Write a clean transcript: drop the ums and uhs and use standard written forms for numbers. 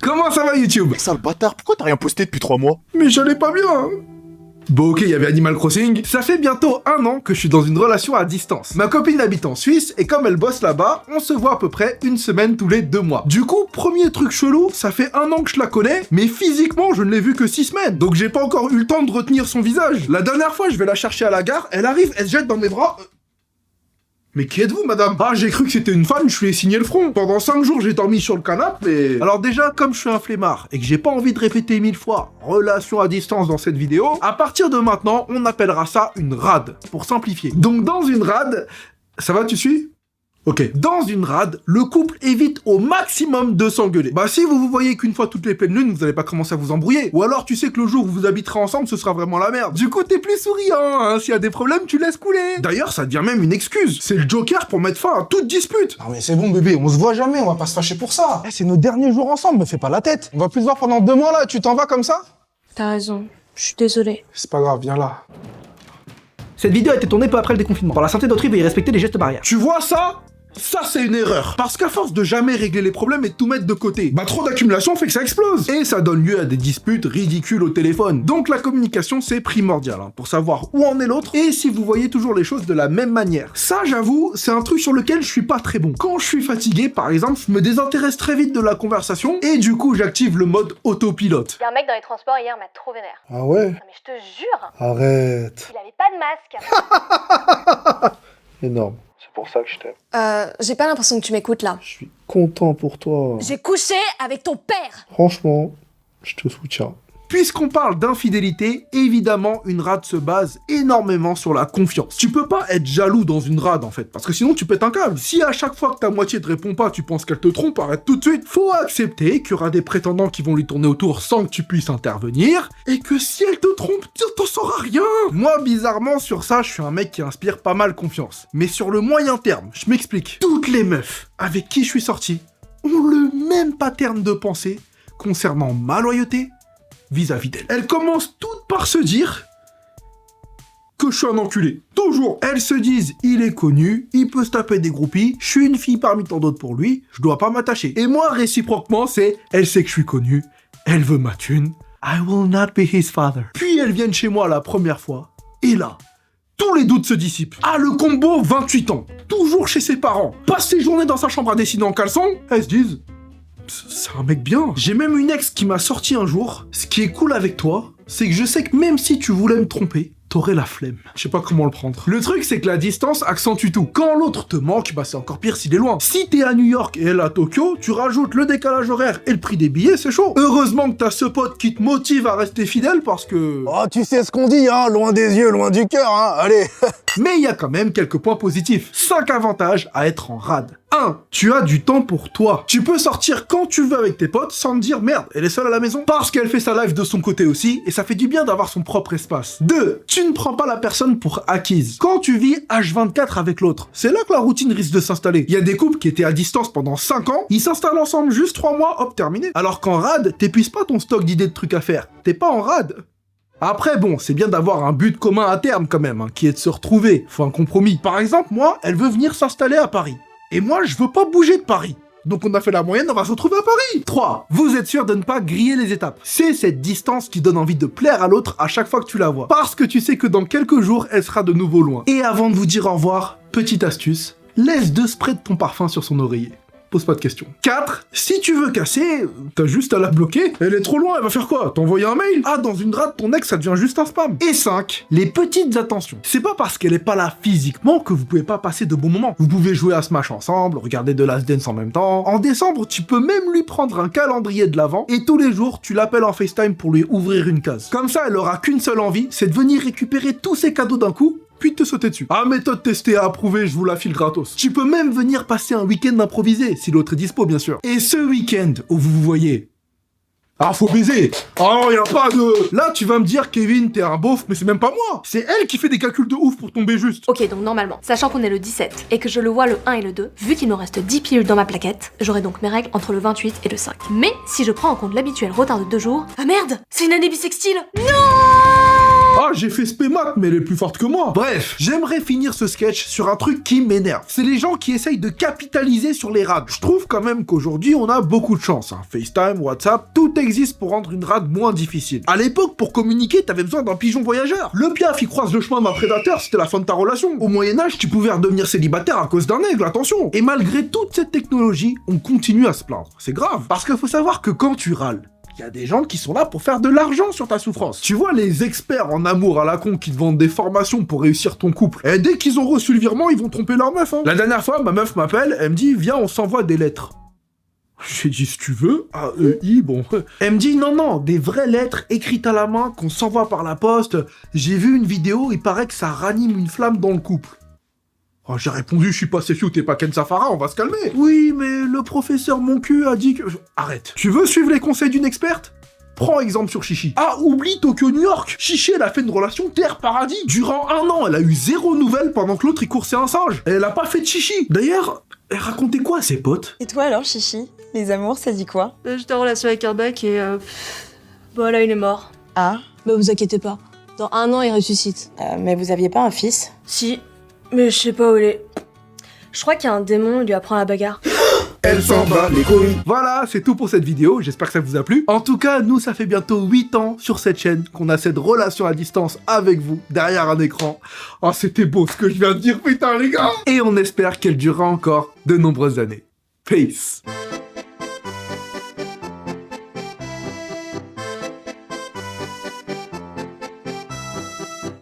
Comment ça va YouTube? Sale bâtard, pourquoi t'as rien posté depuis 3 mois? Mais j'allais pas bien. Bon ok, il y avait Animal Crossing. Ça fait bientôt 1 an que je suis dans une relation à distance. Ma copine habite en Suisse et comme elle bosse là-bas, on se voit à peu près une semaine tous les 2 mois. Du coup, premier truc chelou, ça fait 1 an que je la connais, mais physiquement je ne l'ai vue que 6 semaines. Donc j'ai pas encore eu le temps de retenir son visage. La dernière fois, je vais la chercher à la gare, elle arrive, elle se jette dans mes bras. Mais qui êtes-vous, madame? Ah, j'ai cru que c'était une fan, je lui ai signé le front. Pendant 5 jours, j'ai dormi sur le canapé et... Alors déjà, comme je suis un flemmard et que j'ai pas envie de répéter 1000 fois relation à distance dans cette vidéo, à partir de maintenant, on appellera ça une rade, pour simplifier. Donc dans une rade... Ça va, tu suis? Ok. Dans une rade, le couple évite au maximum de s'engueuler. Bah si vous voyez qu'une fois toutes les pleines lunes, vous allez pas commencer à vous embrouiller. Ou alors tu sais que le jour où vous habiterez ensemble, ce sera vraiment la merde. Du coup, t'es plus souriant, hein. S'il y a des problèmes, tu laisses couler. D'ailleurs, ça devient même une excuse. C'est le Joker pour mettre fin à toute dispute. Non mais c'est bon bébé, on se voit jamais, on va pas se fâcher pour ça. C'est nos derniers jours ensemble, me fais pas la tête. On va plus se voir pendant 2 mois là, tu t'en vas comme ça? T'as raison, je suis désolée. C'est pas grave, viens là. Cette vidéo a été tournée peu après le déconfinement. Pour la santé d'autrui, veuillez respecter les gestes barrières. Tu vois ça? Ça, c'est une erreur. Parce qu'à force de jamais régler les problèmes et de tout mettre de côté, bah trop d'accumulation fait que ça explose. Et ça donne lieu à des disputes ridicules au téléphone. Donc la communication, c'est primordial, hein, pour savoir où en est l'autre et si vous voyez toujours les choses de la même manière. Ça, j'avoue, c'est un truc sur lequel je suis pas très bon. Quand je suis fatigué, par exemple, je me désintéresse très vite de la conversation et du coup, j'active le mode autopilote. Y'a un mec dans les transports hier m'a trop vénère. Ah ouais? Non mais je te jure, Arrête. il avait pas de masque. Énorme. C'est pour ça que je t'aime. J'ai pas l'impression que tu m'écoutes là. Je suis content pour toi. J'ai couché avec ton père. Franchement, je te soutiens. Puisqu'on parle d'infidélité, évidemment, une rade se base énormément sur la confiance. Tu peux pas être jaloux dans une rade, en fait, parce que sinon tu pètes un câble. Si à chaque fois que ta moitié te répond pas, tu penses qu'elle te trompe, arrête tout de suite. Faut accepter qu'il y aura des prétendants qui vont lui tourner autour sans que tu puisses intervenir, et que si elle te trompe, tu t'en sauras rien. Moi, bizarrement, sur ça, je suis un mec qui inspire pas mal confiance. Mais sur le moyen terme, je m'explique. Toutes les meufs avec qui je suis sorti ont le même pattern de pensée concernant ma loyauté vis-à-vis d'elle. Elles commencent toutes par se dire que je suis un enculé. Toujours. Elles se disent, il est connu, il peut se taper des groupies, je suis une fille parmi tant d'autres pour lui, je dois pas m'attacher. Et moi, réciproquement, c'est, elle sait que je suis connu, elle veut ma thune, I will not be his father. Puis elles viennent chez moi la première fois, et là, tous les doutes se dissipent. Ah, le combo 28 ans, toujours chez ses parents, passe ses journées dans sa chambre à dessiner en caleçon, elles se disent, c'est un mec bien. J'ai même une ex qui m'a sorti un jour. Ce qui est cool avec toi, c'est que je sais que même si tu voulais me tromper, t'aurais la flemme. Je sais pas comment le prendre. Le truc, c'est que la distance accentue tout. Quand l'autre te manque, bah c'est encore pire s'il est loin. Si t'es à New York et elle à Tokyo, tu rajoutes le décalage horaire et le prix des billets, c'est chaud. Heureusement que t'as ce pote qui te motive à rester fidèle parce que... Oh, tu sais ce qu'on dit, hein, loin des yeux, loin du cœur, hein, allez. Mais il y a quand même quelques points positifs. 5 avantages à être en rade. 1. Tu as du temps pour toi. Tu peux sortir quand tu veux avec tes potes sans te dire merde, elle est seule à la maison. Parce qu'elle fait sa life de son côté aussi, et ça fait du bien d'avoir son propre espace. 2. Tu ne prends pas la personne pour acquise. Quand tu vis H24 avec l'autre, c'est là que la routine risque de s'installer. Il y a des couples qui étaient à distance pendant 5 ans, ils s'installent ensemble juste 3 mois, hop, terminé. Alors qu'en rade, t'épuises pas ton stock d'idées de trucs à faire. T'es pas en rade. Après, bon, c'est bien d'avoir un but commun à terme quand même, hein, qui est de se retrouver. Faut un compromis. Par exemple, moi, elle veut venir s'installer à Paris. Et moi, je veux pas bouger de Paris. Donc on a fait la moyenne, on va se retrouver à Paris. 3. Vous êtes sûr de ne pas griller les étapes. C'est cette distance qui donne envie de plaire à l'autre à chaque fois que tu la vois. Parce que tu sais que dans quelques jours, elle sera de nouveau loin. Et avant de vous dire au revoir, petite astuce, laisse 2 sprays de ton parfum sur son oreiller. Pose pas de questions. 4. Si tu veux casser, t'as juste à la bloquer. Elle est trop loin, elle va faire quoi? T'envoyer un mail? Ah, dans une rade, ton ex, ça devient juste un spam. Et 5. Les petites attentions. C'est pas parce qu'elle est pas là physiquement que vous pouvez pas passer de bons moments. Vous pouvez jouer à Smash ensemble, regarder de Last Dance en même temps. En décembre, tu peux même lui prendre un calendrier de l'avant et tous les jours, tu l'appelles en FaceTime pour lui ouvrir une case. Comme ça, elle aura qu'une seule envie, c'est de venir récupérer tous ses cadeaux d'un coup, puis de te sauter dessus. Ah, méthode testée et approuvée, je vous la file gratos. Tu peux même venir passer un week-end improvisé, si l'autre est dispo, bien sûr. Et ce week-end où vous vous voyez... Ah, faut baiser. Ah non, y a pas de... Là, tu vas me dire, Kevin, t'es un beauf, mais c'est même pas moi. C'est elle qui fait des calculs de ouf pour tomber juste. Ok, donc normalement, sachant qu'on est le 17 et que je le vois le 1 et le 2, vu qu'il me reste 10 pilules dans ma plaquette, j'aurai donc mes règles entre le 28 et le 5. Mais si je prends en compte l'habituel retard de 2 jours... Ah merde, c'est une année bissextile. Non! Ah, j'ai fait spémat, mais elle est plus forte que moi. Bref, j'aimerais finir ce sketch sur un truc qui m'énerve. C'est les gens qui essayent de capitaliser sur les rades. Je trouve quand même qu'aujourd'hui, on a beaucoup de chance. Hein. FaceTime, WhatsApp, tout existe pour rendre une rade moins difficile. À l'époque, pour communiquer, t'avais besoin d'un pigeon voyageur. Le piaf, il croise le chemin d'un prédateur, c'était la fin de ta relation. Au Moyen-Âge, tu pouvais redevenir célibataire à cause d'un aigle, attention. Et malgré toute cette technologie, on continue à se plaindre. C'est grave. Parce qu'il faut savoir que quand tu râles, il y a des gens qui sont là pour faire de l'argent sur ta souffrance. Tu vois les experts en amour à la con qui te vendent des formations pour réussir ton couple. Et dès qu'ils ont reçu le virement, ils vont tromper leur meuf. Hein. La dernière fois, ma meuf m'appelle, elle me dit « Viens, on s'envoie des lettres ». J'ai dit « Si tu veux, A-E-I, bon... » Elle me dit « Non, des vraies lettres écrites à la main qu'on s'envoie par la poste. J'ai vu une vidéo, il paraît que ça ranime une flamme dans le couple. » Oh, j'ai répondu, je suis pas Sefiu, t'es pas Ken Safara, on va se calmer. Oui, mais le professeur Moncu a dit que... Arrête. Tu veux suivre les conseils d'une experte ? Prends exemple sur Chichi. Ah, oublie Tokyo New York. Chichi, elle a fait une relation terre-paradis. Durant 1 an, elle a eu 0 nouvelles pendant que l'autre y coursait un singe. Et elle a pas fait de chichi. D'ailleurs, elle racontait quoi à ses potes ? Et toi alors, Chichi? Les amours, ça dit quoi? J'étais en relation avec un mec et... Voilà, il est mort. Ah, Bah vous inquiétez pas. Dans 1 an, il ressuscite. mais vous aviez pas un fils? Si, mais je sais pas où il est. Je crois qu'il y a un démon, il lui apprend la bagarre. Elle s'en bat les couilles. Voilà, c'est tout pour cette vidéo, j'espère que ça vous a plu. En tout cas, nous, ça fait bientôt 8 ans sur cette chaîne qu'on a cette relation à distance avec vous, derrière un écran. Oh, c'était beau ce que je viens de dire, putain les gars. Et on espère qu'elle durera encore de nombreuses années. Peace.